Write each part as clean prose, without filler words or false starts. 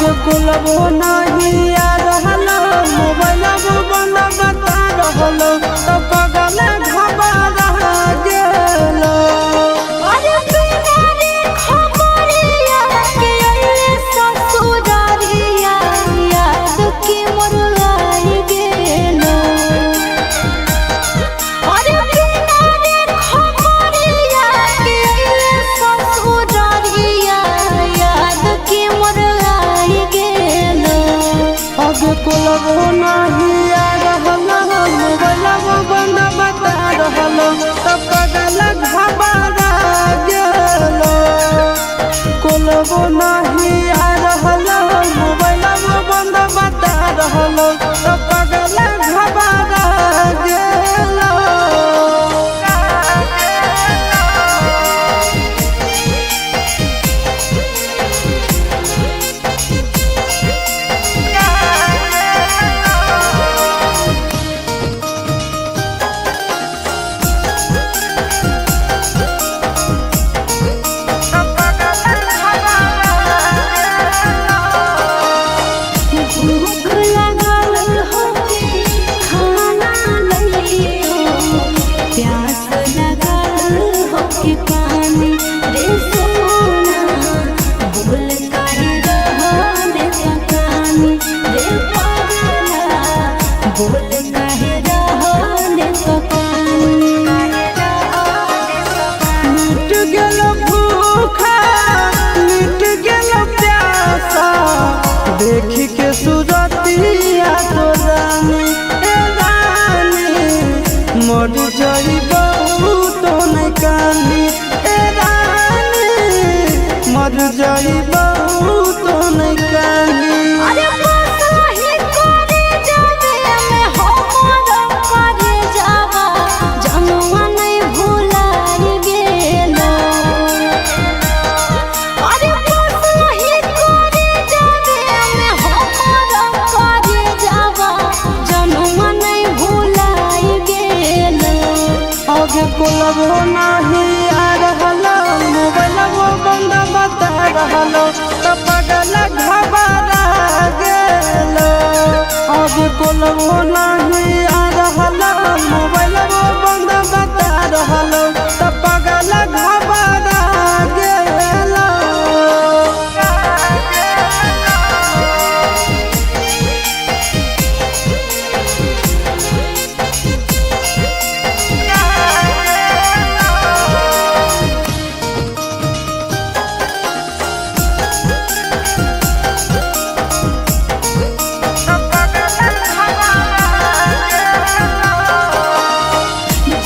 आगे कुलबो नहीं आ रहलो मोबाइल बंद बता रहलो तो पगल घबरा गेलो। अरे बिना रे खबरिया के अइले ससुरारिया याद के मोर आई गेलो। अरे बिना रे खबरिया के अइले ससुरारिया याद के मोर आई गेलो। आगे कुलबो नहीं आ रहलो मोबाइल बंद बता रहलो तो पगल घबरा गेलो। कुलबो नहीं आ रहलो मोबाइल बंद बता रहलो तो पगल घबरा गेलो। भूख लगल होके खाना लइयो, प्यास लगल होके पानी रे सोना। बोल काहे रहले कहानी रे पागला, बोल काहे रहले कहानी। मिट गेल भूखा मिट गेल प्यासा देखी के सूरतिया तो रानी ए रानी मर जाइबो तो नहीं कानी ए रानी मर जाइबो तो नहीं कानी। अरे बसही करे जावे में हमर करे जावा जनवा नहीं भुलाई गेलो। अरे बसही करे जावे में हमर करे जावा जनवा नहीं भुलाई गेलो। आगे कुलबो नहीं आ रहलो मोबाइल बंद बता रहलो तो पगल घबरा गेलो। आगे कुलबो नहीं आ रहलो मोबाइल बंद बता रहलो तो पगल घबरा गेलो।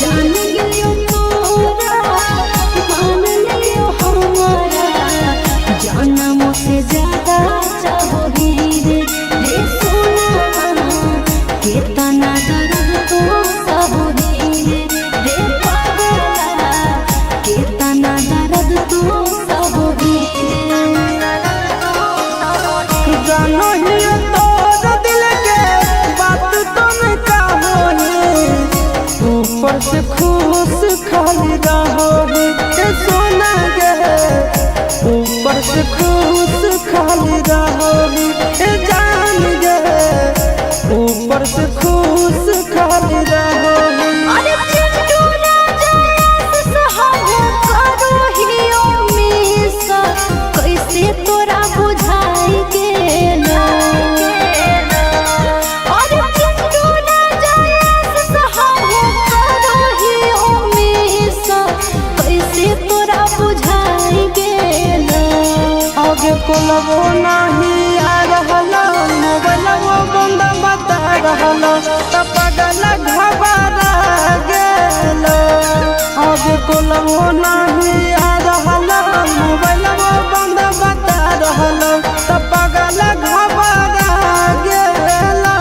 जान गेलियो तोरा मान लियो हमारा, जनम से ज्यादा चाहोगी रे सोना। कितना दर्द तो सहोगी रे पागला, कितना दर्द तो सहोगी। जानो ही तोर दिल के बात तुम कहोगी ऊपर से खुश खाली रहोगी ए सोना गे ऊपर से खुश खाली रहोगी ए जान गे ऊपर से खुश खाली रहोगी। अरे चिंटू राजा सहारा करो हियो मिसा, कैसे तोरा बुझाई गेलो। अरे चिंटू राजा सहारा करो हियो मिसा, कैसे तोरा बुझाई गेलो। आगे कुलबो नहीं आ रहलो मोबाइल बंद बता रहलो तो पगल घबरा गेलो। आगे कुलबो नहीं आ रहलो मोबाइल बंद बता रहलो तो पगल घबरा गेलो।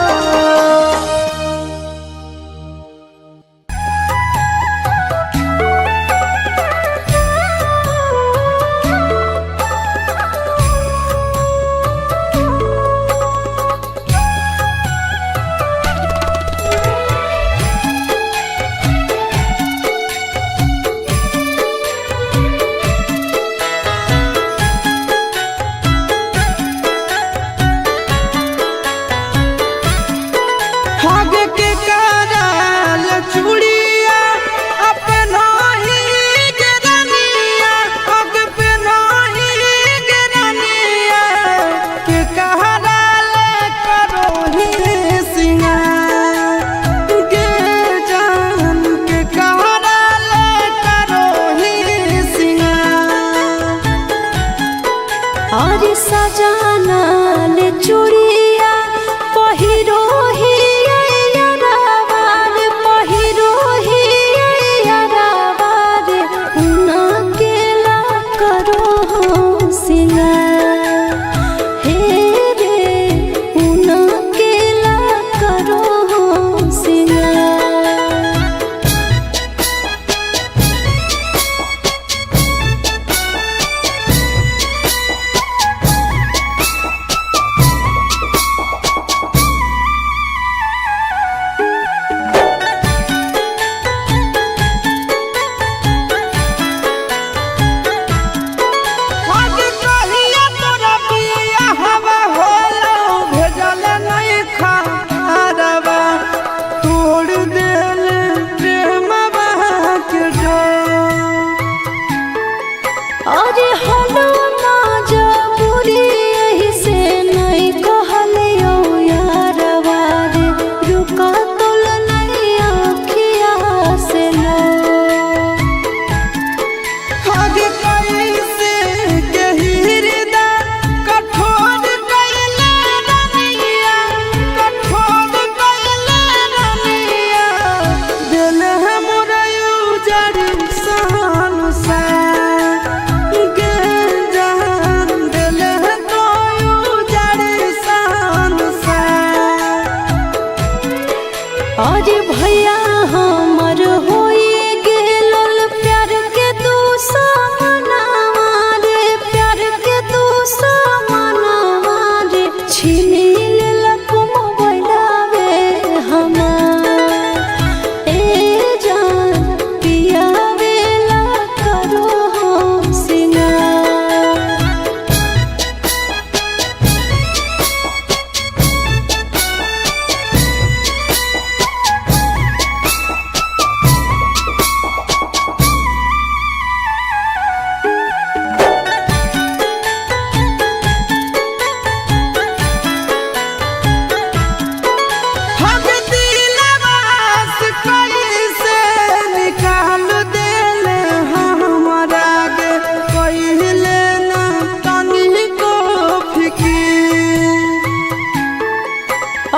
आज भैया हमर होई गेलल प्यार के दुश्मनवा रे, प्यार के दुश्मनवा रे, छीन लेलक मोबाइलवे हमार। ए जान पियावेला करो हम सिंगार। हम दिलवा से कैसे निकाल देले हमरा गे, कहिले ना तनिको फिकिर।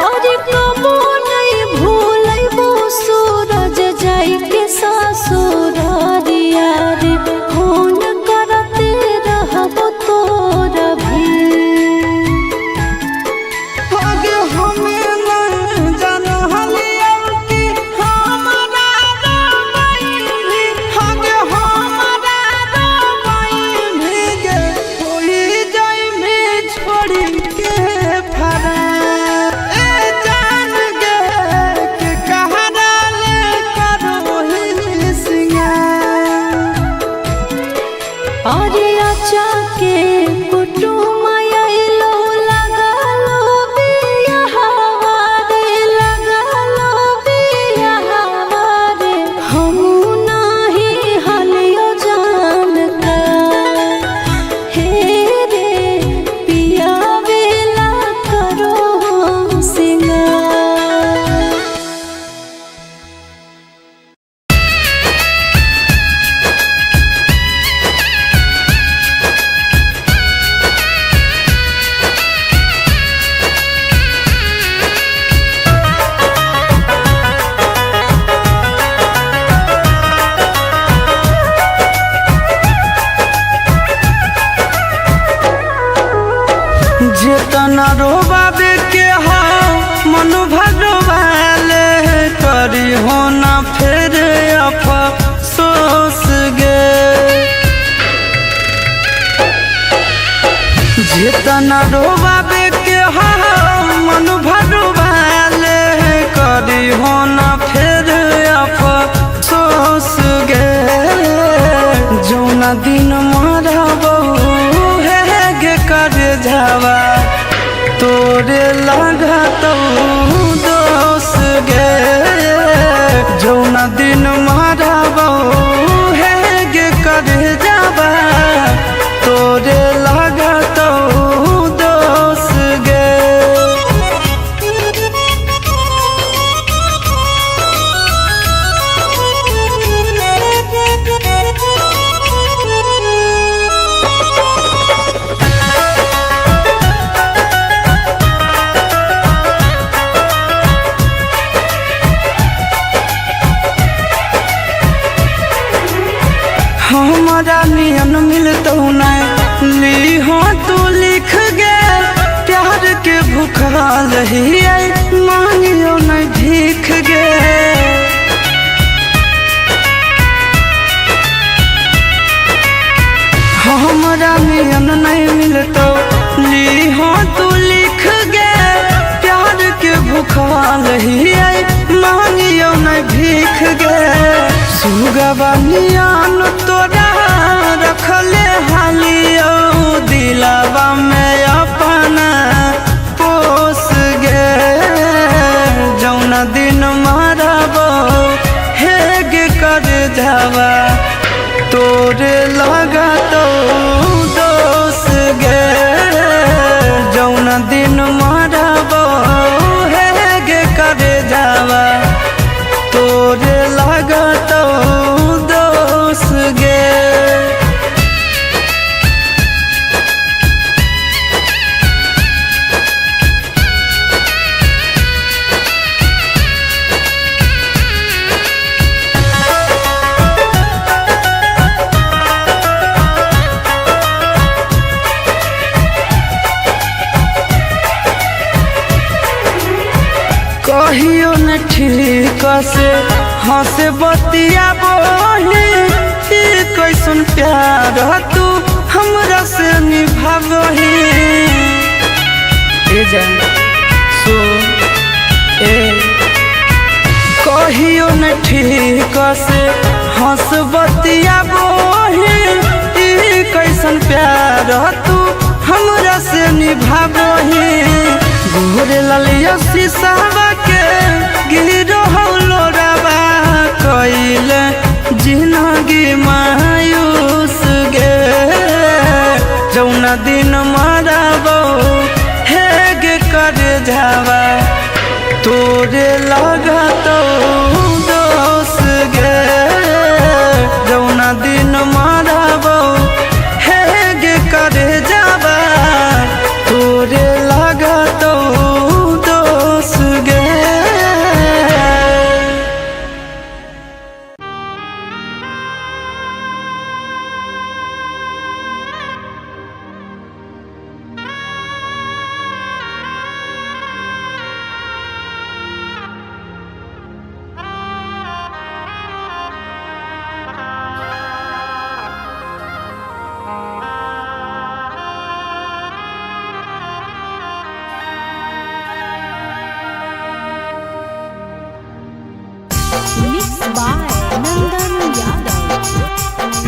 और कबो नहीं भूलैबो सूरज जाई के ससुरारिया रे, फोन करते रहबो तोरा भी। आगे हमें न जानलियो कि हमरा रबाई, आगे हमरा रबाई गे, कोई जाई में छोड़ी के फरार। ए जान गे के कहरा ले करो ही सिंगार। और आचा के कुटुम आइलो लगालो बियाहवा रे, लगालो बियाहवा रे, हमू नाही हलियो जानता। हे रे पियावेला करो हम सिंगार। जेतना रोबाबे के हो मन भगवाले, करी हो ना फिर अफसोस गे। जेतना रोबाबे के हो मन भगवाले, करी हो ना फिर अफसोस गे। जौना दिन मरबो हे गे कर जावा, तोरे लागतो दोस गे। जौना दिन मरबो हे गे कर जावा, तोरे लागतो दोस गे। हमारा नियन मिलतो नहीं ली हो तू लिख गे, प्यार के भूखा रही मांगियो नहीं भीख गे। हमारा नियन नहीं मिलतो ली हो तू लिख गे, प्यार के भूखा रही मांगियो नहीं भीख गे। सुगवा नियन तोरा रखले हालियो, दिलावा में अपना पोस गे। जौना दिन मरबो हे गे कर जावा, तोरे लागतो दोस गे। जौना दिन मरबो हे गे कर जावा, तोरे लागतो दोस गे। कहियो न ठीक से हंसे बतिया बोही कैसन प्यार तू हमरा से निभावही ए जान सो ए कहियो न ठीक से हंस बतिया बोही कैसन प्यार तू हमरा से निभावही गोरे ललिया शीशावा के गिरो हौलोरावा कइले जिंदगी मायूस गे जौना दिन मराबो हे गे कर जावा तोरे लगा तो दोस गे जौना दिन मराबो हे गे कर जावा तोरे लगा तो दोस गे Mixed by Nandan Yadav.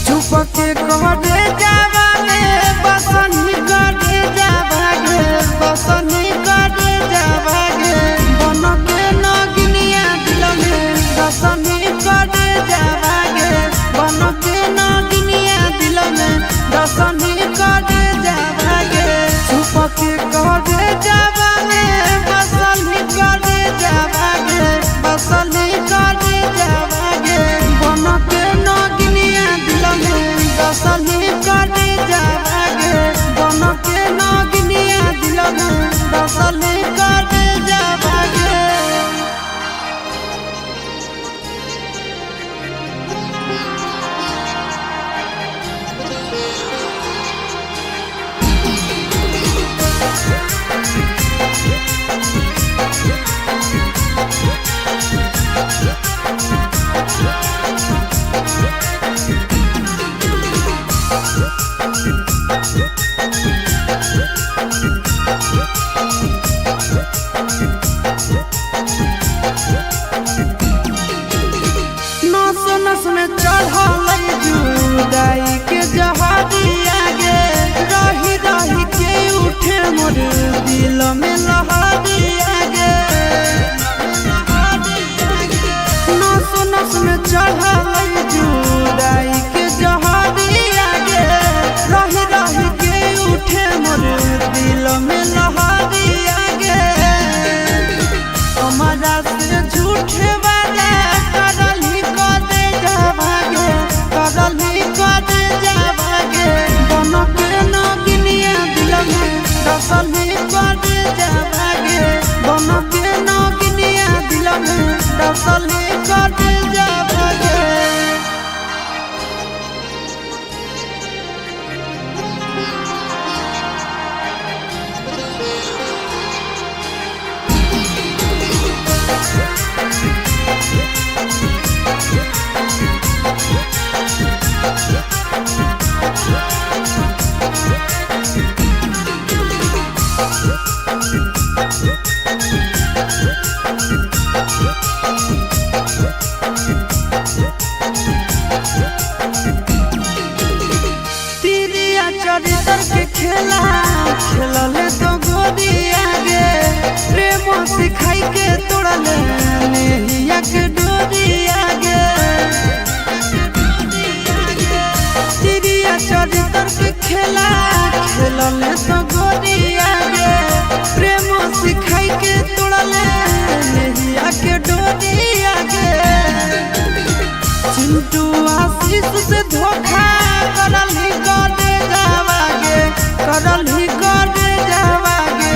चुपके कहरे जावा में बसनी करे जावा गे बसनी करे जावा गे बन के नगनिया दिल में बसनी करे जावा गे बन के नगनिया दिल में बसनी करे जावा गे चुपके कहरे जावा में बसनी करे जावा गे बसनी करे जावा गे बन के नगनिया दिल में बसनी करे जावा गे बन के नगनिया दिल में बसनी करे जावा गे नस नस में चढ़ल जुदाई के जहादिया गे रही रही के उठे मोर दिल में लहरिया गे नस नस में चढ़ल जुदाई के जहादिया गे रही रही के उठे मोर दिल में लहरिया गे हमारा से झूठे वाला करली कदे जावागे करली कदे जावागे बन के नगनिया दिल में रसली कदे जावागे बन के नगनिया दिल में रसली कदे जावागे तिरिया चरित्र के खेला खेलले तो गोदिया गे प्रेम सिखाई के तोड़ले नेहिया के डोरिया गे तिरिया चरित्र के खेला खेलले तो गोदिया गे प्रेम सिखाई के तोड़ले नेहिया के डोरिया गे पिंटू आशीष से धोखा करली करे जावागे करली करे जावागे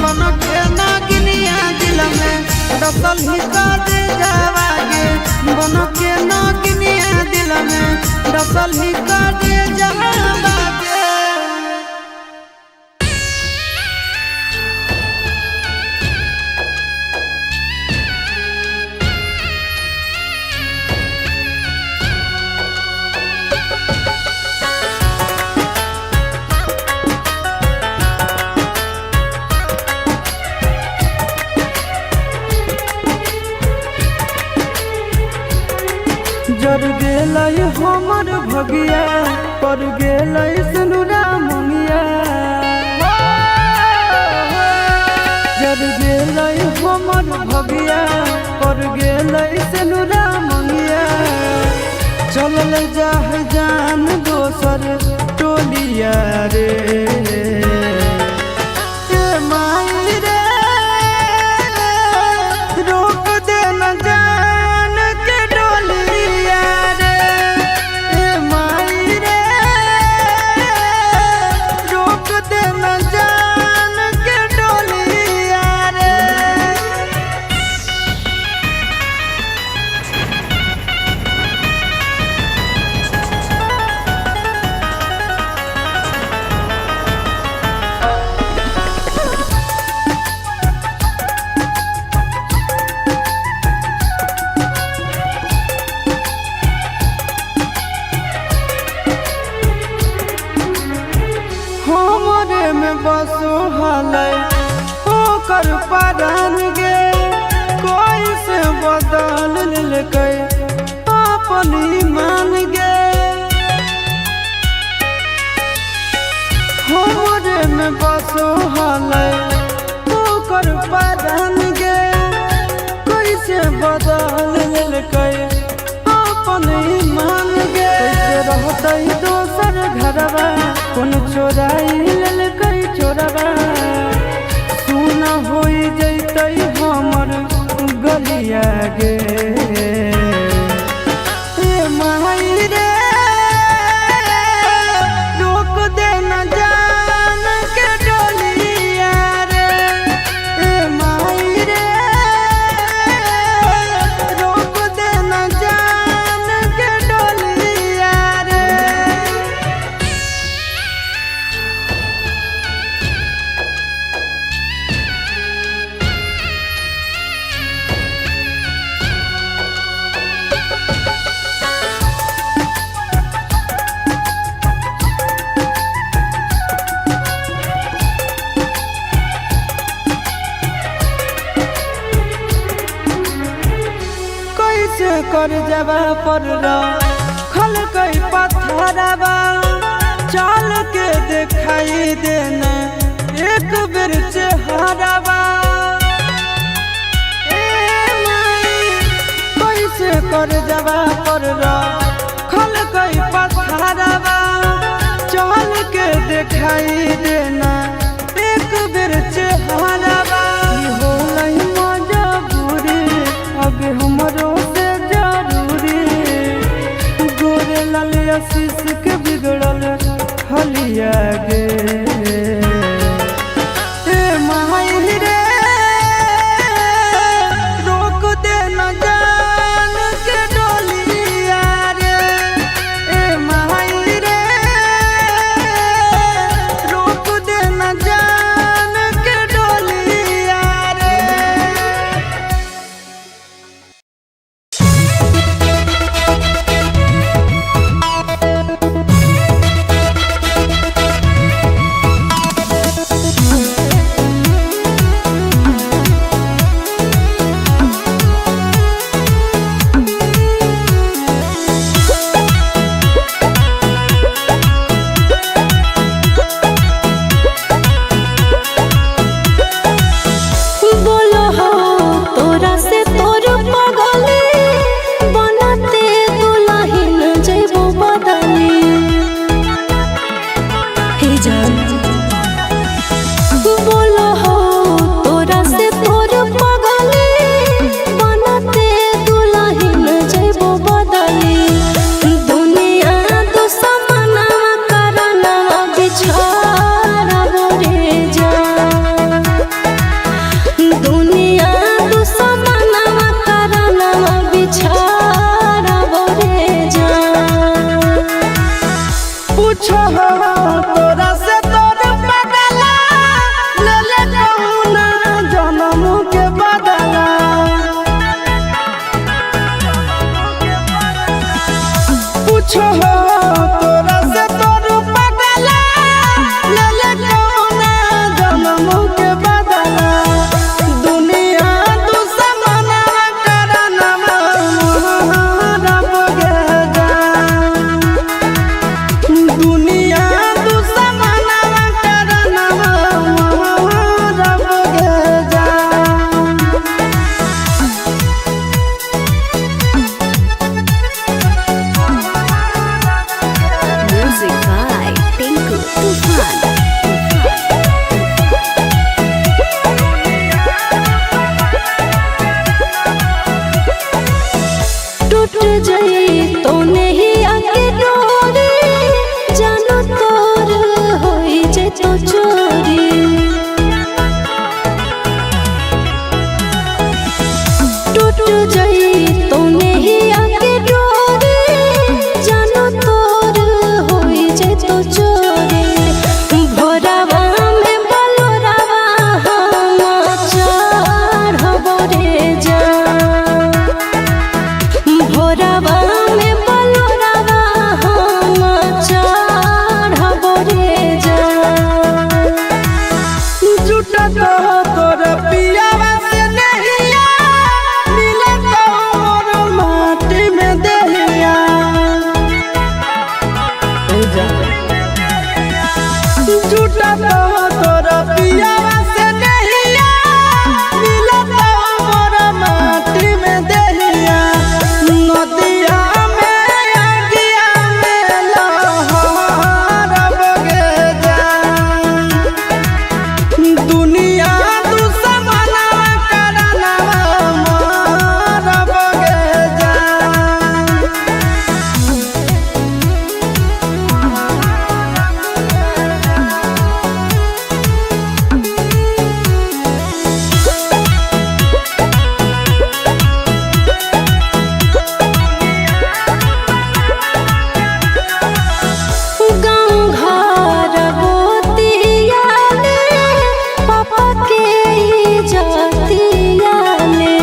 मन के नागिनिया दिल में डसली करे जावागे मन के नागिनिया दिल में डसली करे जावागे। जर गेलै हमर भगिया पर गेलै सनुरा मंगिया जर गेलै हमर भगिया पर गेलै सनुरा मंगिया चलल जाह जान दोसर टोलिया रे ए माई रे रोक दे न जान के डोलिया रे ए माई रे रोक दे न जान के डोलिया रे। हमरे में बसो हलै ओकर परान गे कोई से बदल लेलकै अपन ईमान गे हमरे में बसो हलै ओकर परान गे कोई से बदल लेलकै अपन ईमान गे कैसे रहतै दोसर घरवा कौन चोराई लेलकै चोरवा सुन होई जैतै हमर गलिया गे ए माई रे रोक दे न जान के डोलिया रे ए माई रे रोक दे न जान के डोलिया रे। कैसे कर जबा पर खल कई पत्थरवा चल के दिखाई देना एक बेर चेहरवा ए माई कैसे कर जबा पर खल कई पत्थरवा चल के दिखाई देना एक बेर चेहरवा ई होलै मजबूरी अब हमरो से जरूरी गोरे लाल आशीष के बिगड़ल हलिया गे ए माई रे रोक दे न जान के डोलिया रे ए माई रे रोक दे न जान के डोलिया रे। पूछो तोरा से तोर बदला ले ले कहुना जन्म के बदला पूछो तोरा से तोर बदला ले ले कहुना जन्म के बदला दुनिया दुश्मना करना रब गे जान दुनिया दुश्मना करना रब गे जान Music by Tinku Tufan. टूट जाई तो नहीं आके डोरी जानो तोर होई जे तो चोरी टूट जाई तो नहीं आके डोरी जानो तोर होई जे तो चोरी भोरावा में बलोरावा हम चढ़बो रे जान भोरावा में बलोरावा हम चढ़बो रे जान झूठा तो तोर पियावा से नहिया मिले तो मोर माटी में देहिया झूठा तो तोर पियावा से नहिया मिले तो मोर माटी में देहिया नदिया में अगिया में लहरब गे जान दुनिया दुश्मना करना रब गे जान गाँव घर गोतिया में पापा के इज्जतिया में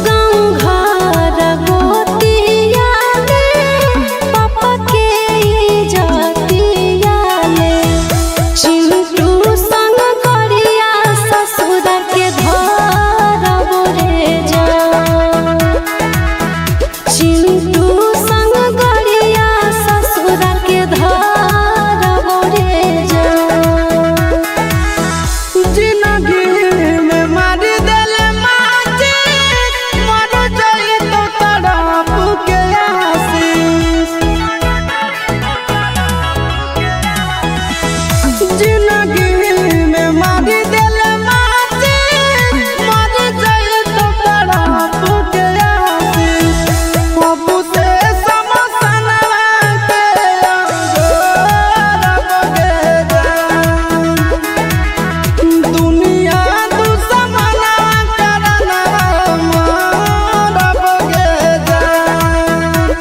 गाँव घर गोतिया में पापा के इज्जतिया में चिंटू संग करिया ससुर के धरबो रे जान चिंटू संग गरिया ससुर के धरबो रे जान जिंदगी में मारी देले माची मर जाई तो तड़प के आशीष जिंदगी में मारी देले माची मर जाई तो तड़प के आशीष बाबू से समसना के रब गे जान दुनिया दुश्मना करना रब गे जान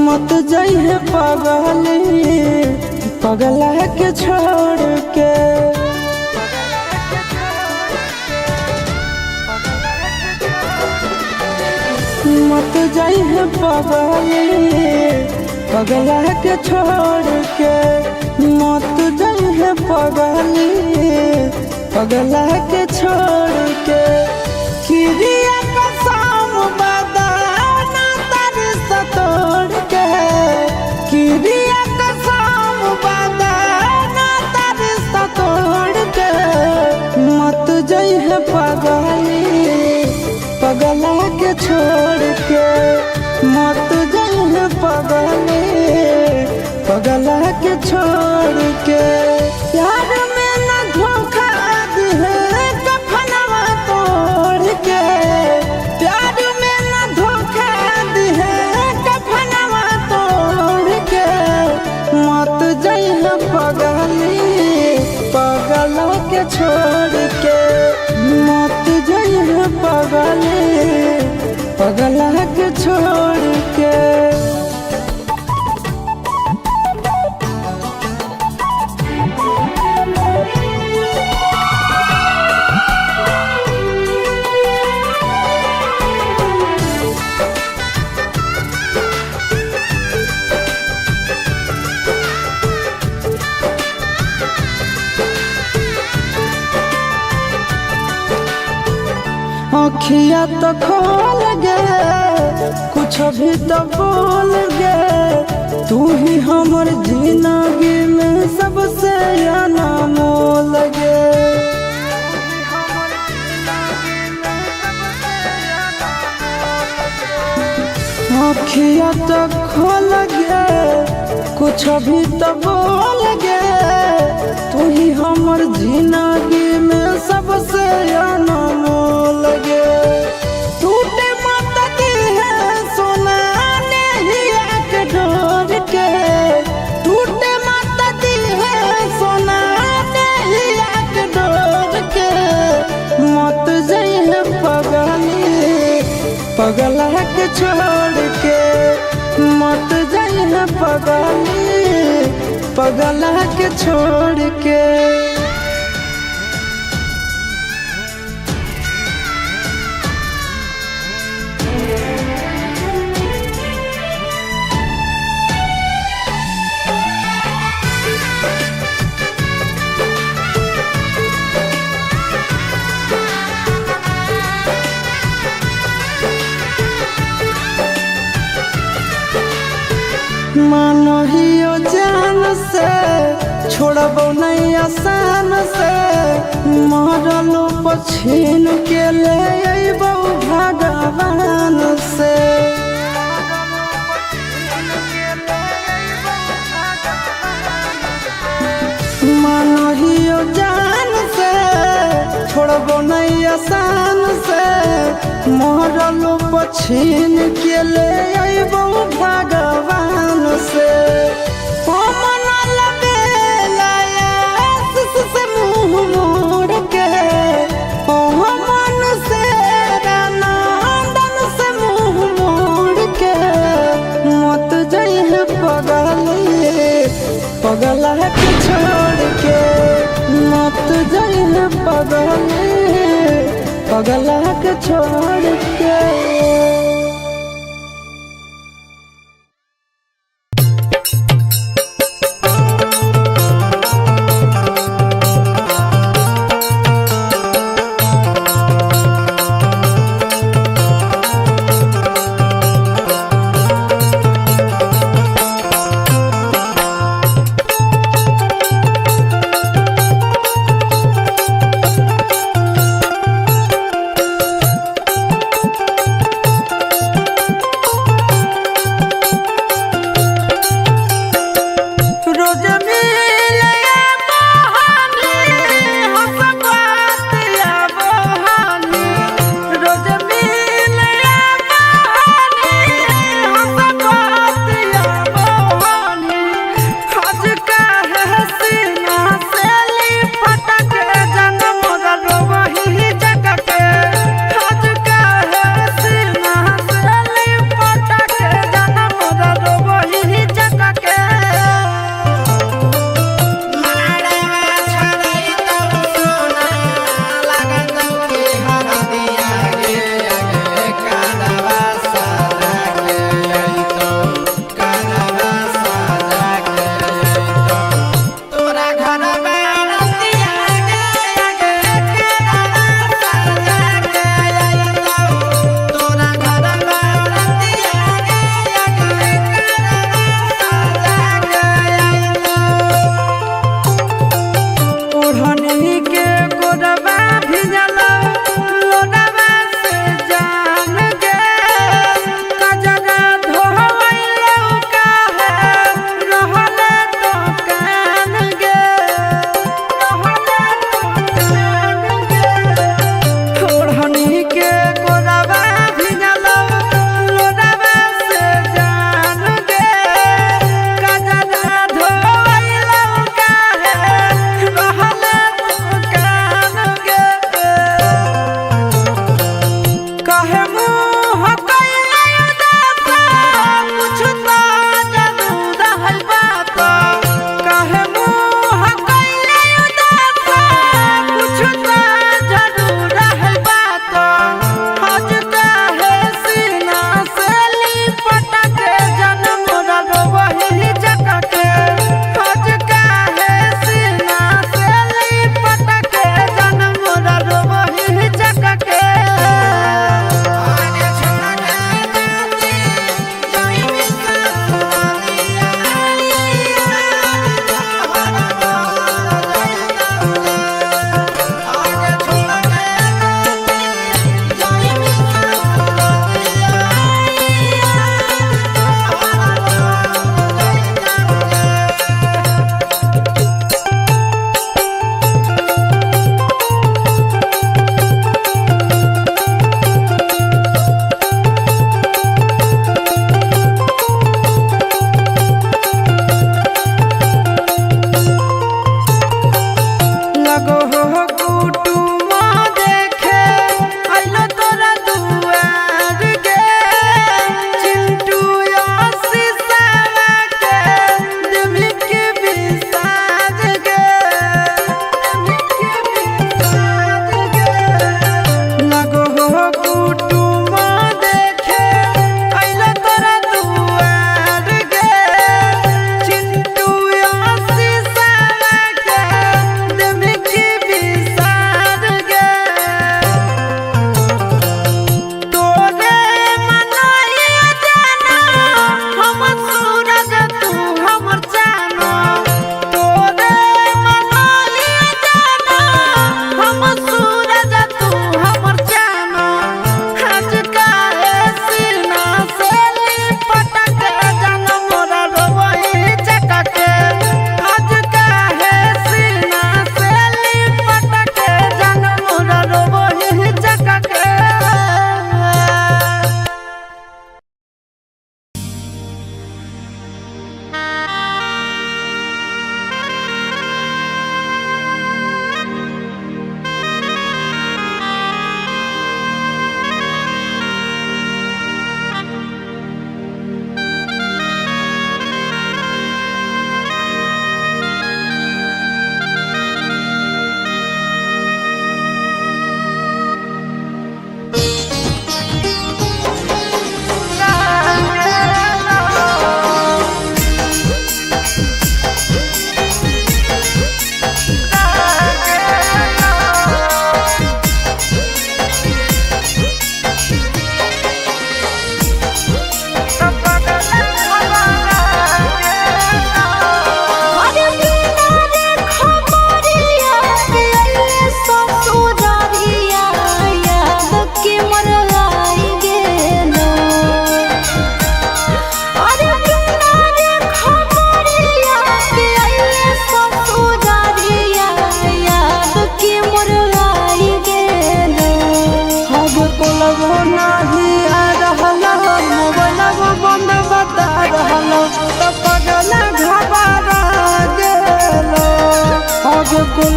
मत जाइए पगला के छोड़ के मत जाइए पगला के छोड़ के मत जाइए पगला के छोड़ के किरिया कसम बदाना तारी से तोड़ के छोड़ के मत जाइए पगले पगला के छोड़ के प्यार में न धोखा दिहे कफनवा तोड़ के प्यार में न धोखा दिहे कफनवा तोड़ के मत जाइए पगली पगला के छोड़ के मत जाइए पगली पगला के छोड़ के। अखिया तो खोल गे कुछ भी तो बोल गे तू ही हमर जिंदगी में सबसे अनमोल गे। अखिया तो खोल गे कुछ भी तो बोल गे तू ही हमर जिंदगी में सबसे अनमोल गे। टूटे मत दिहे सोना नैया के डोर के टूटे मत दिहे सोना नैया के डोर के मत जाइए पगली पगला के छोड़ के मत जाइए पगली पगला के छोड़ के। मानहियो जान से छोड़बो नहीं आसान से मरलो पछीन के ले अइबो भगवान से। मानहियो जान से छोड़बो नहीं आसान से मरलो पछीन के ले अइबो भगवान से। से मुँह मोड़ के मन से रानंदन से मुँह मोड़ के मत जाइए पगली पगला के छोड़ के मत जाइए पगली पगला के छोड़ के।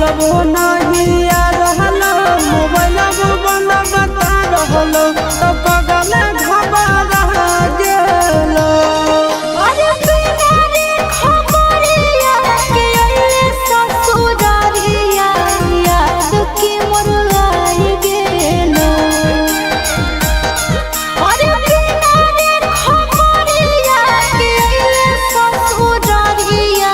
कोलबो नहीं आ रहलो मोबाइल बंद बता रहलो तो पगल घबरा गेलो अरे बिना रे खबरिया के अइले ससुरारिया याद की मोर आई गेलो अरे बिना रे खबरिया के अइले ससुरारिया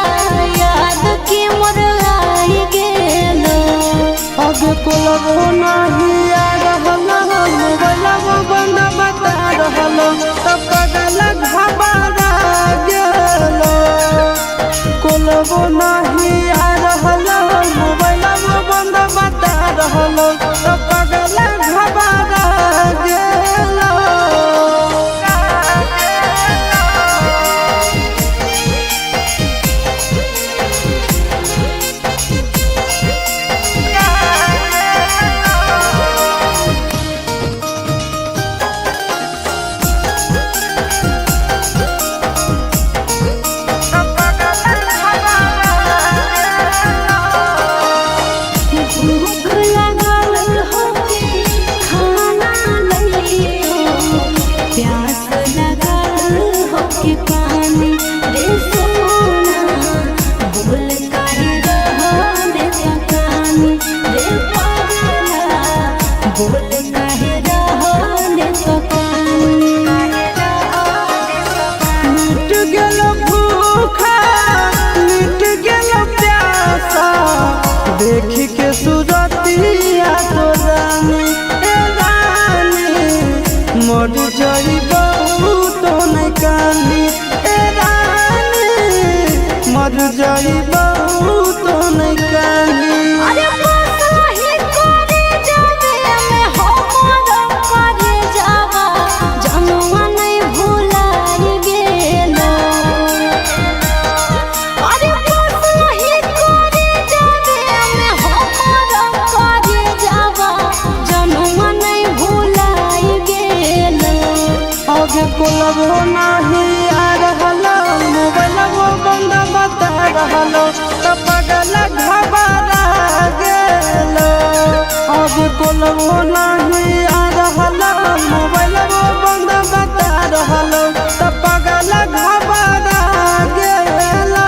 याद की मोर आई गेलो अब कोलबो नहीं आ रहलो मोबाइल बंद बता रहलो तो पगल घबरा गेलो कोलबो नहीं आ रहलो मोबाइल बंद बता रहलो तो पगल घबरा गेलो भूख लगल होके खाना लइयो प्यास लगल होके पानी रे सोना बोल काहे रहले सकानी रे पागला बोल काहे रहले सकानी मिट गेलो भूखा मिट गेलो प्यासा देखी के सुरतिया तो रानी ए रानी मर जाई बहुत नहीं कानी ए रानी मर जाई बहुत नहीं कानी अरे बसही करे जावे में हमर करे जावा जनुआ नहीं भुलाई गेलो अरे बसही करे जावे में हमर करे जावा जनुआ नहीं भुलाई गेलो आगे कोलबो नहीं आ रहलो मोबाइल बंद बता रहलो तो पगल घबरा गेलो आगे कोलबो नहीं आ रहलो मोबाइल बंद बता रहलो तो पगल घबरा गेलो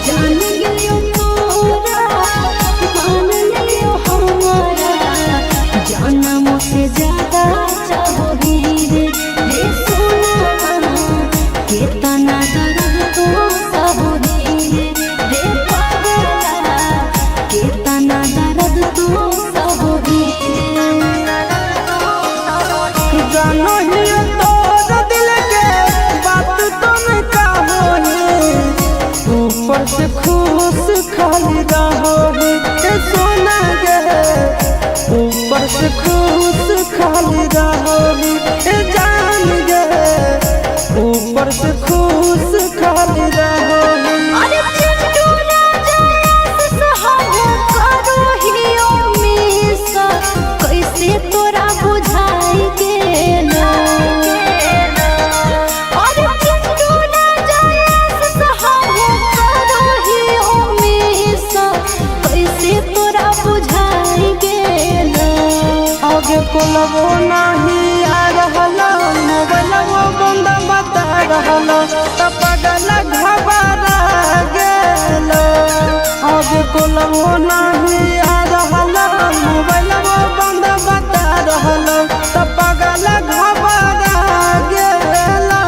जान गेलियो तोरा मान लियो हमारा जन्म से ज्यादा चाहोगी रे सोना कितना दर्द तो सहोगी रे पागला कितना दर्द तो सहोगी जानो ही तोर दिल के बात तुम कहोगी ऊपर से खुश खाली रहोगी ए सोना गे ऊपर से खुश खाली रहोगी ए जान गे ऊपर से खुश खाली रहोगी अरे चिंटू ना जायस सहब करो हियो मिसा कैसे तोरा बुझाई गेलो अरे चिंटू ना जायस सहब करो हियो मिसा कैसे तोरा बुझाई गेलो आगे कोलबो नहीं आ रहलो मोबाइल बंद बता रहलो तो पगल घबरा गेलो आगे कोलबो नहीं आ रहलो मोबाइल बंद बता रहलो तो पगल घबरा गेलो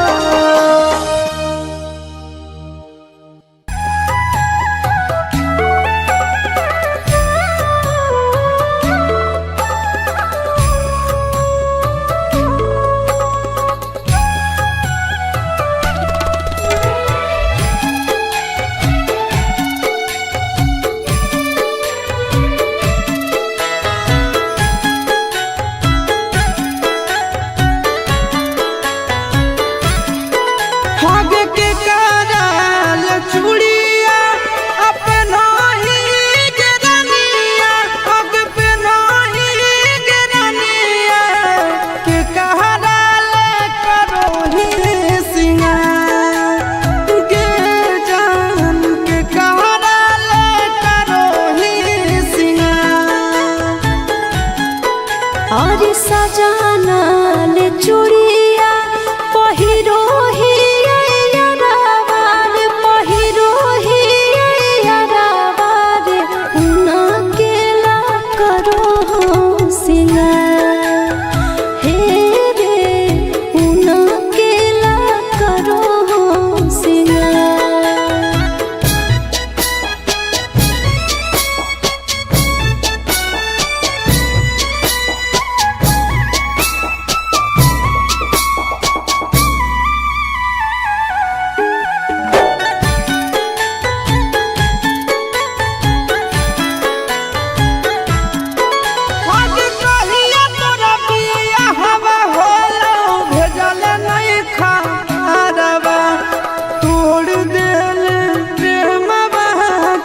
सजाना ले चूड़िया पहिरो ही यारावार पहिरो ही यारावार उना केला करो हो सिंगार हे रे उना केला करो हो सिंगार। आज कहिया तोरा बिया हवा होला भेजल नहीं खारवा तोड़ देल प्रेमवा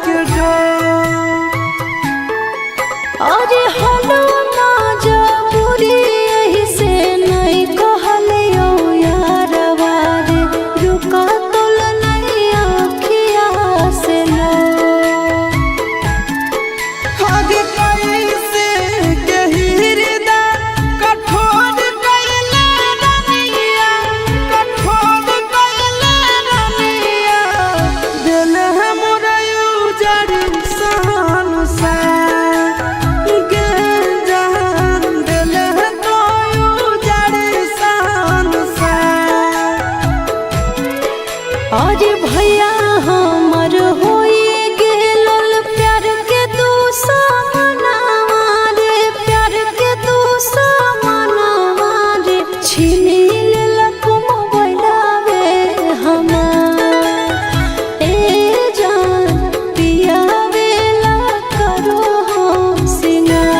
के डोर। अरे हलो ना जबूरी यही से नहीं कहलियो यारवा रे रुका तोल नहीं आँखिया से लो। आज कैसे के हृदय कठोर कैले रनिया कठोर कैले रनिया दिल हमरा उजड़ संसार गे जान दिल तो उजड़ संसार। अरे भैया हमर होए गेलल प्यार के तू सामनावा रे प्यार के तू सामनावा रे छीनी लेलक मोबाइलावे हमार ए जान पियावेला करो हो सिंगार।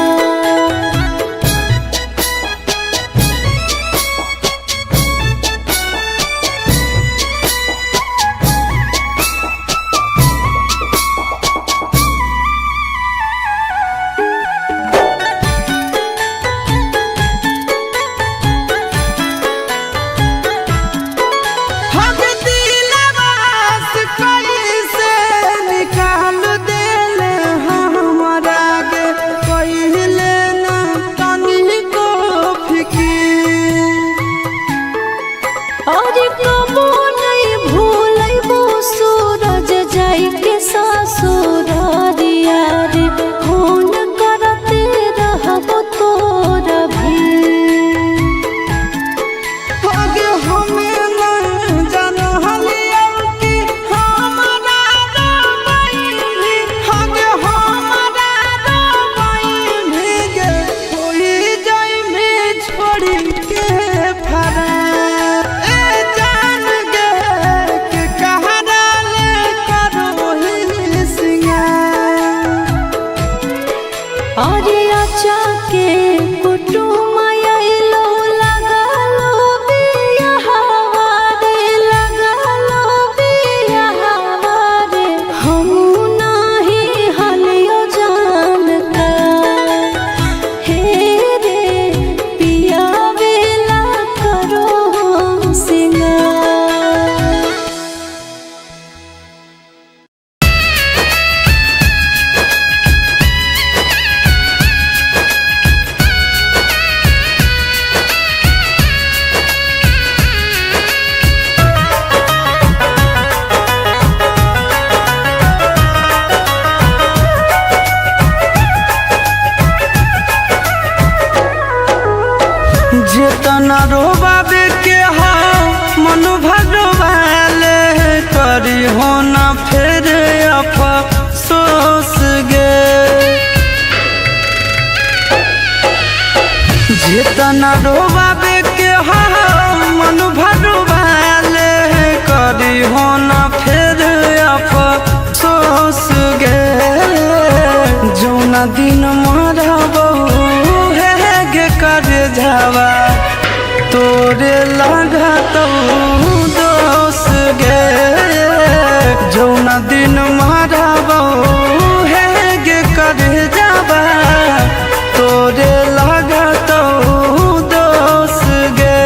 हम दिलवा से कैसे निकाल देले हमरा गे कहिले ना तनिको फिकिर। अरे कबो नहीं भूलैबो सूरज जाई के ससुरारिया रे फोन करते रहबो तोरा भी। आगे हमें न जानलियो कि हमरा रबाई आगे हमरा रबाई भीगे कोई जाई में छोड़ी के फरा ए जान गे के कहरा ले करो ही सिंगार। अरे आचा के कुटुम आइलो लगालो बियाहवा रे लगालो बियाहवा रे हमू नाही हलियो जानकार हे रे पियावेला करो हो सिंगार। जितना रोबाबे के हो मन भगवाले करी हो ना फिर अफसोस गे। जितना रोबाबे के हो मन भगवाले करी हो ना फिर अफसोस गे। जौना दिन मरबो है गे कर जावा तोरे लागत दोष गे। जौना दिन मरबो है गे कर जावा तोरे लागत दोष गे।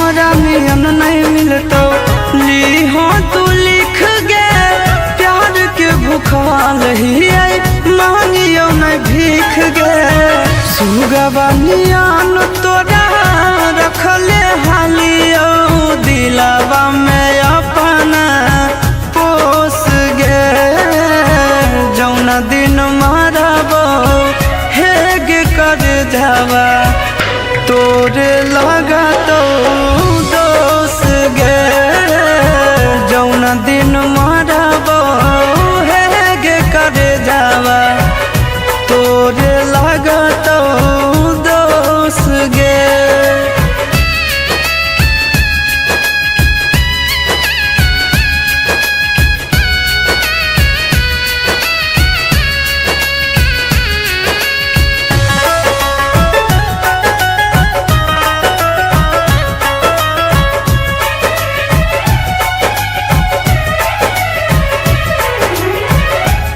हमारा मिलन नहीं मिलतो ली हो तू लिख गे प्यार के भूखाल ही आई मांगियो नहीं भीख गे सुगवा नियान तोरा रखले हालियो दिलावा में अपना पोस गे जौन दिन मारबो हेग कर जावा तोरे लगा तो दोस गे जौन दिन मारबो हेग कर जावा तोरे लगा तो दोस गे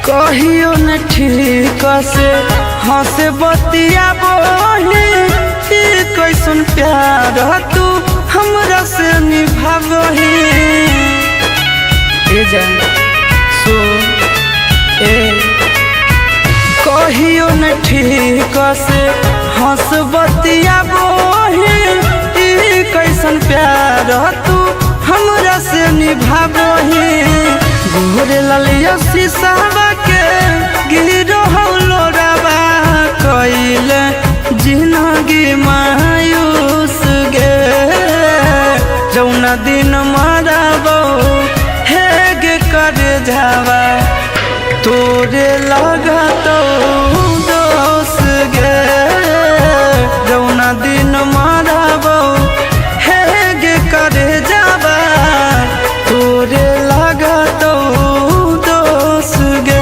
कहियो न ठीक से हंसे बतिया बोली कैसन प्यार तू हमरा से निभावही ए जान सो ए कहियो न ठीक से हंस बतिया बोली कैसन प्यार तू हमरा से निभावही घोरे ललिया शीशावा के गिरो हौलो रबा कइले जिंदगी मायूस गे जौन दिन मारबो हेग कर जावा तोरे लगा तो दोस गे जौन दिन मारबो हेग कर जावा तोरे लगा तो दोस गे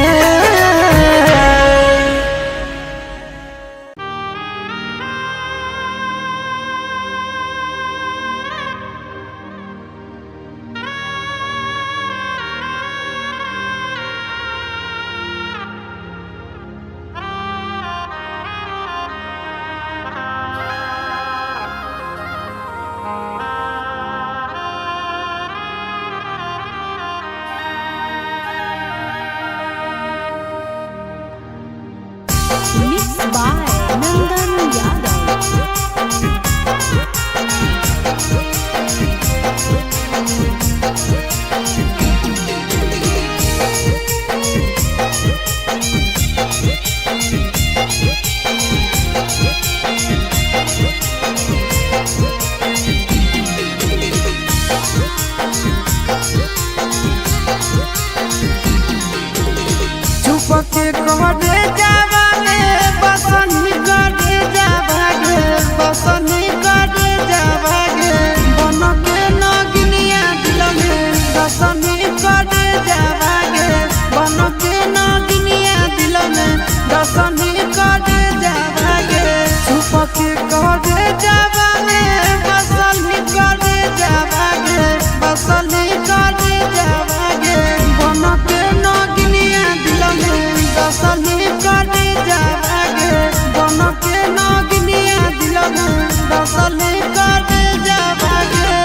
Mixed by Nandan Yadav. चुपके करे जावा बसनी करे जावा गे बसनी करे जावा गे बन के नगनिया दिल में बसनी करे जावा गे बन के नगनिया दिल में बसनी करे जावा गे चुपके करे जावा बसनी करे जावा गे बसनी करे जावा गे बन के नगनिया दिल में बसनी करे जावा गे बन के नगनिया दिल में बसनी करे जावा गे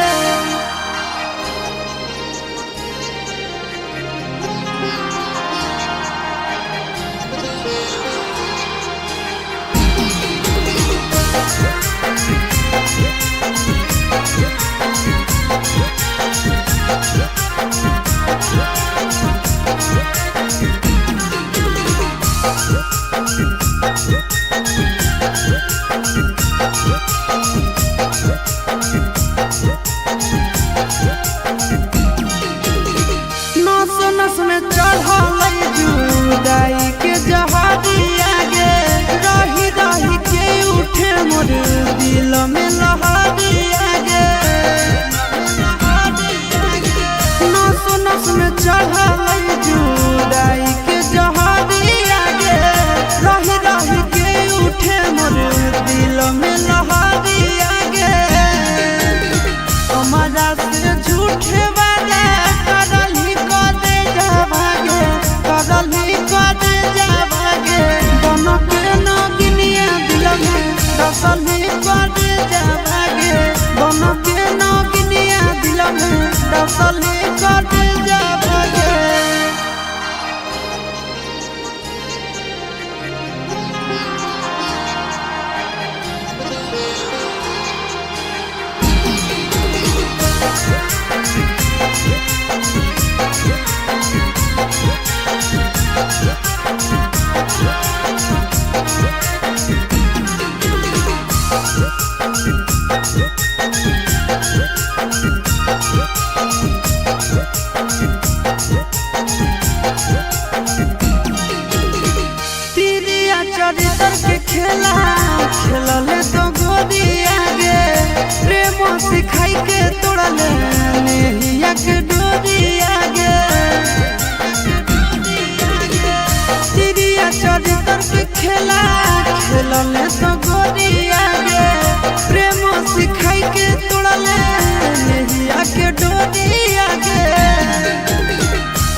नस नस में चढ़ल जुदाई के जहादिया गे रही रही के उठे मोर दिल में लहरिया गे नस नस में चढ़ल जुदाई के जहादिया गे रही रही के उठे मोर दिल में लहरिया गे हमारा से झूठे वादा करली कदे जावागे करली कदे जावागे बन के नगनिया दिल में दसली कदे जावागे बन के के तोड़ले नेहिया के डोरिया गे तिरिया चरित्र के खेला खेलले तो गोरिया गे प्रेम सिखाई के तोड़ले नेहिया के डोरिया गे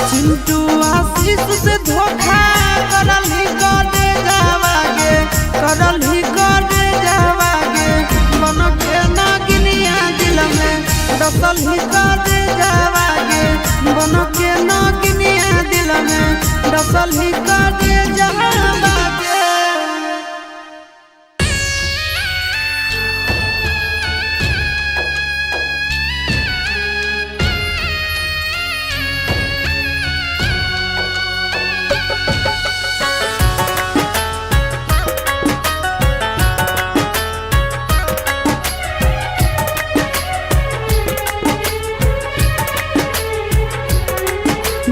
चिंटू आशीष से धोखा करल ही करे जावागे करल ही करे जावागे मन के नागिनिया दिल में डसल ही करे जावागे मन के नागिनिया दिल में डसल ही करे जावागे।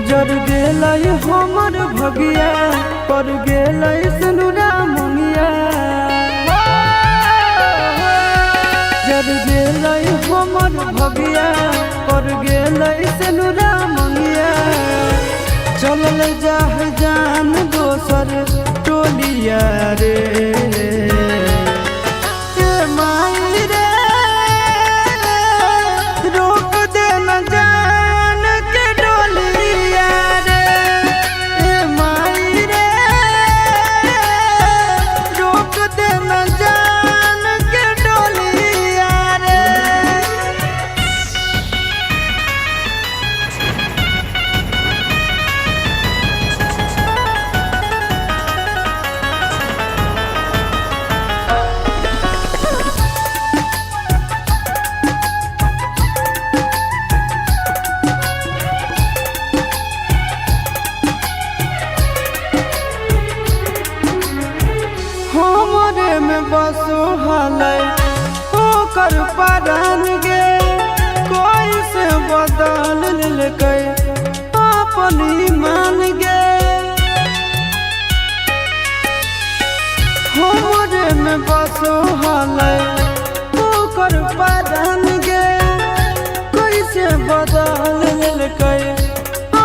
जर गेलै हमर भगिया पर गेलै सनुरा मंगिया जर गेलै हमर भगिया पर गेलै सनुरा मंगिया चलल जाह जान दोसर टोलिया रे ए माई रे रोक दे न जान के डोलिया रे ए माई रे रोक दे न जान के डोलिया रे। हमरे में बसो हलै ओकर परान गे कोई से बदल लेकै अपन ईमान गे हमरे में बसो हलै ओकर परान गे कोई से बदल लेकै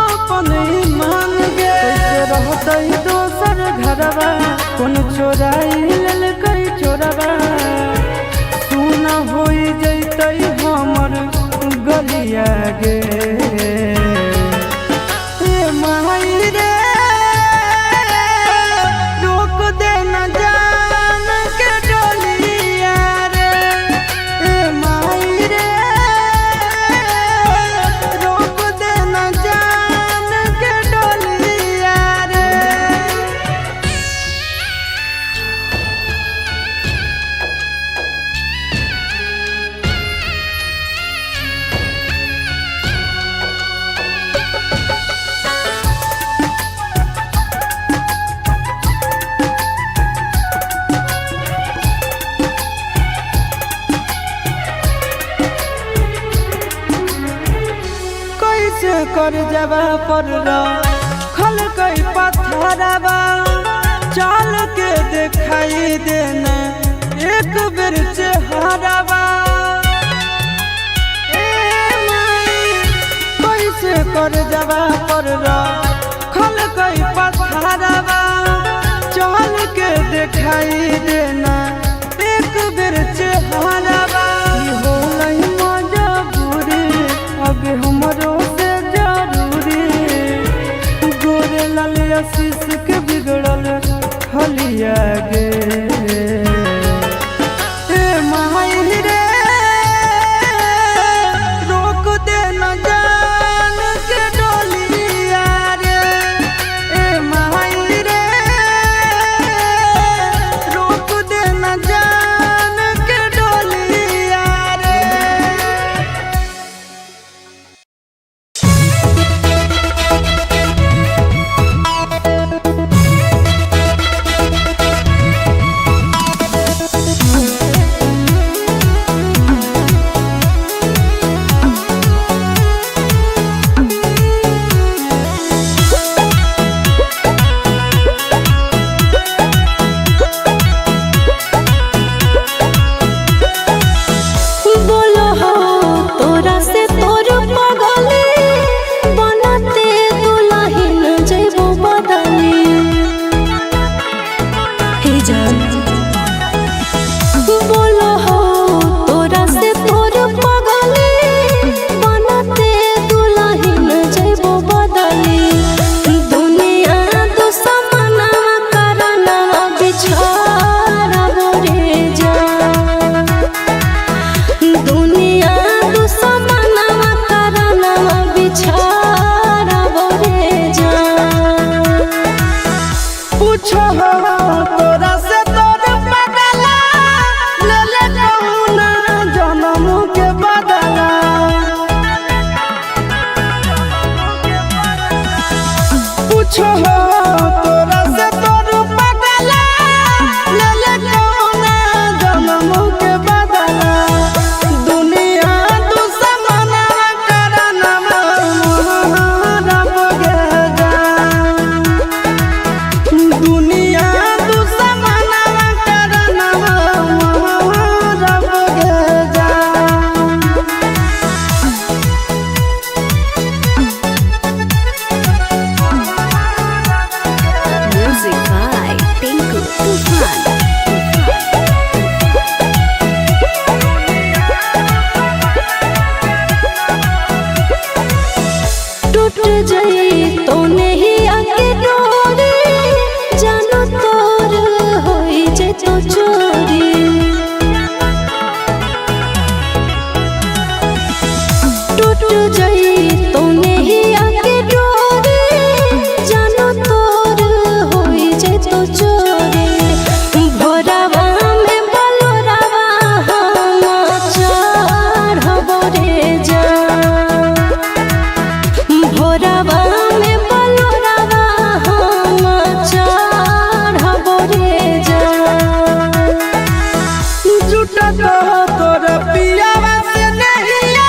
अपन ईमान गे कैसे रहतै दोसर घरवा कौन चोराई लेलकै चोरवा सुन होई जैतै हमर गलिया गे ए माई रे रोक दे न जान के डोलिया रे ए माई रे रोक दे न जान के डोलिया रे। कैसे कर जबा पर खल कई पत्थरवा चल के दिखाई देना एक बेर चेहरवा ए माई कैसे कर जबा पर खल कई पत्थरवा चल के दिखाई देना एक बेर चेहरवा होलै मजबूरी अब हमरो से जरूरी गोरे लाल आशीष के बिगड़ल हलिया गे ए माई रे रोक दे न जान के डोलिया रे ए माई रे रोक दे टूट जाई तो नहीं आके डोरे जानो तोर होई जाए तो चोरे भोरावा में बलोरावा हम चढ़ब रे जा भोरावा में बलोरावा हम चढ़ब रे जा झूठा तो तोर पियावा से नहिया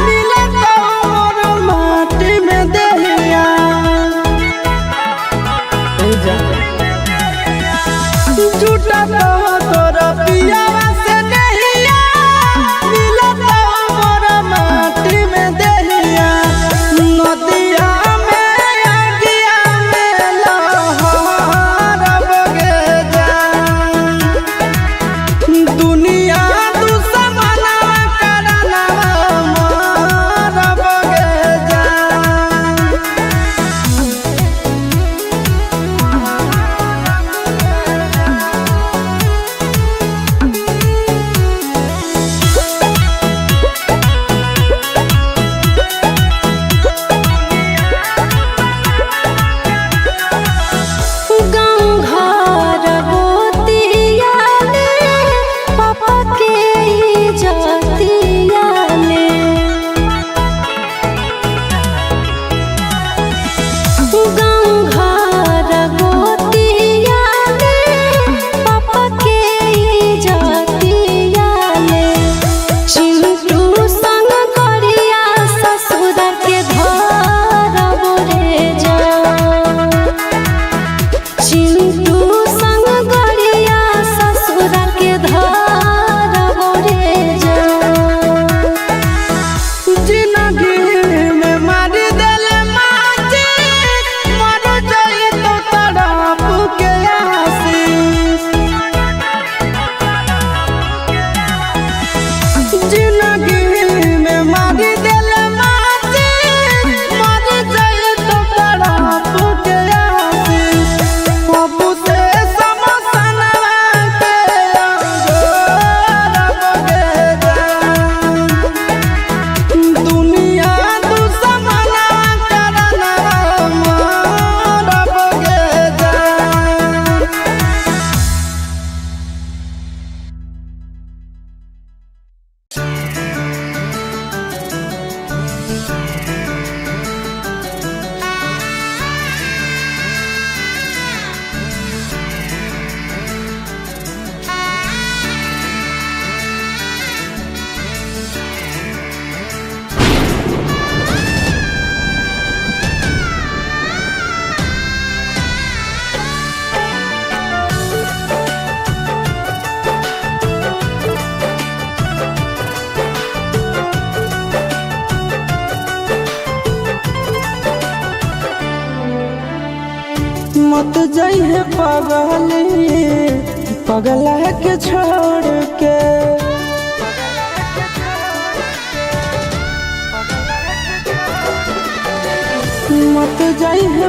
मिले तो मोर माटी में देहिया झूठा तो तोर पियावा से नहिया मिले तो मोर माटी में देहिया नदिया में आगिया में लहर बगे जा दुनिया दुश्मना करना मार बगे जा गाँव घर गोतिया ले पापा के इज्जतिया ले गाँव घर गोतिया ले पापा के इज्जतिया ले चिंटू संग करिया ससुर के धरब रे जा चिंटू संग गरिया ससुर के धरब रे जा जिंदगी में मारी देले माची मर जाई तो तड़प के आशीष जिंदगी में मारी देले माची मर जाई तो तड़प के आशीष बाबू से समसनवा के अंगोर बगे जा दुनिया दुश्मना करना मार बगे जा मत जाइए पगला के छोड़ के मत जाइए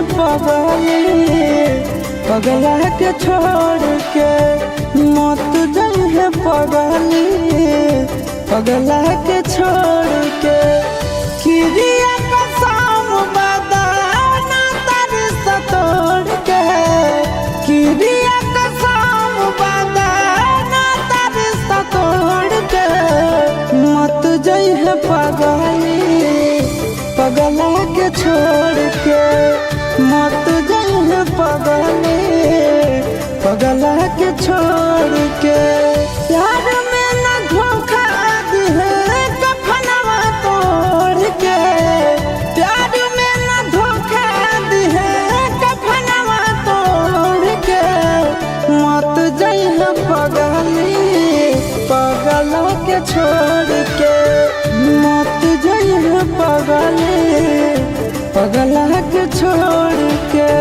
पगला के छोड़ के मत जाइए पगला के छोड़ के किरिया कसम बदाना तारी सतोड़ के किरिया कसम बदाना तारी सतोड़ के मत जाइए पगला के छोड़ के मत जाइए पगला के छोड़ के प्यार में न धोखा दिहे कफनवा तोड़ के प्यार में न धोखा दिहे कफनवा तोड़ के मत जाइए पगला के छोड़ के मत जाइए पगला के छोड़ के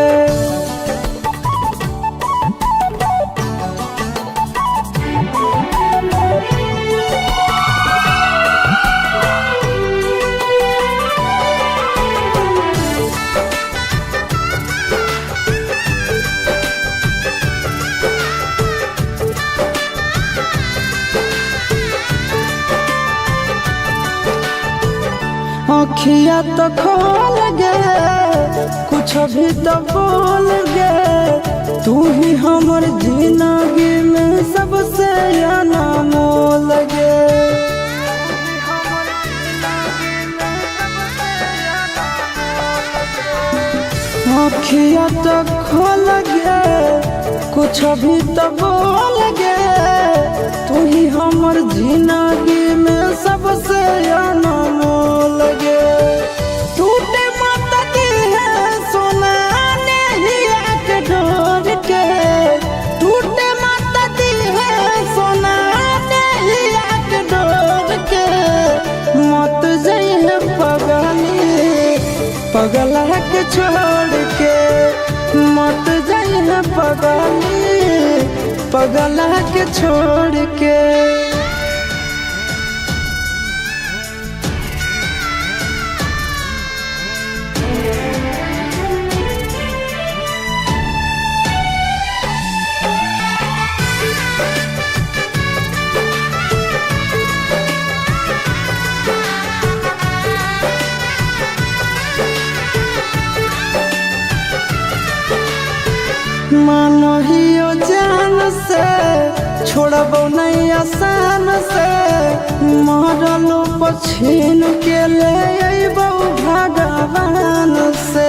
आँखिया तो खोल गे कुछ भी तो बोल गे, तू ही हमर जिंदगी में सबसे अनमोल गे। आँखिया तो खोल गे कुछ भी तो बोल गे, तू ही हमर जिंदगी में सबसे अनमोल गे। टूटे मत दी है सोना नैया के डोर के, टूटे मत दी है सोना नैया के डोर के, मत जइहे पगला के छोड़ के, मत जइहे पगला के छोड़ के। मानहियो जान से छोड़बो नहीं आसान से, मरलो पछीन के ले अइबो भगवान से।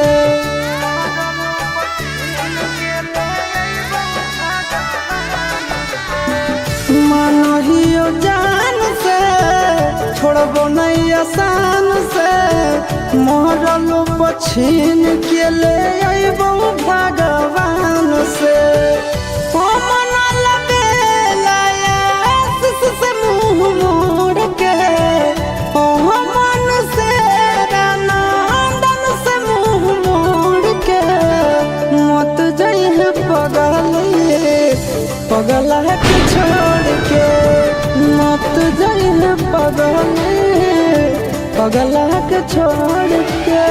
मानहियो जान से छोड़बो नहीं आसान से, मरलो पछीन के ले अइबो भगवान से। मन लबेला आशीष से मुँह मोड़ के, मन से नंदन से मुँह मोड़ के, मत जइहे पगला के छोड़ के, मत जइहे पगला के छोड़ के।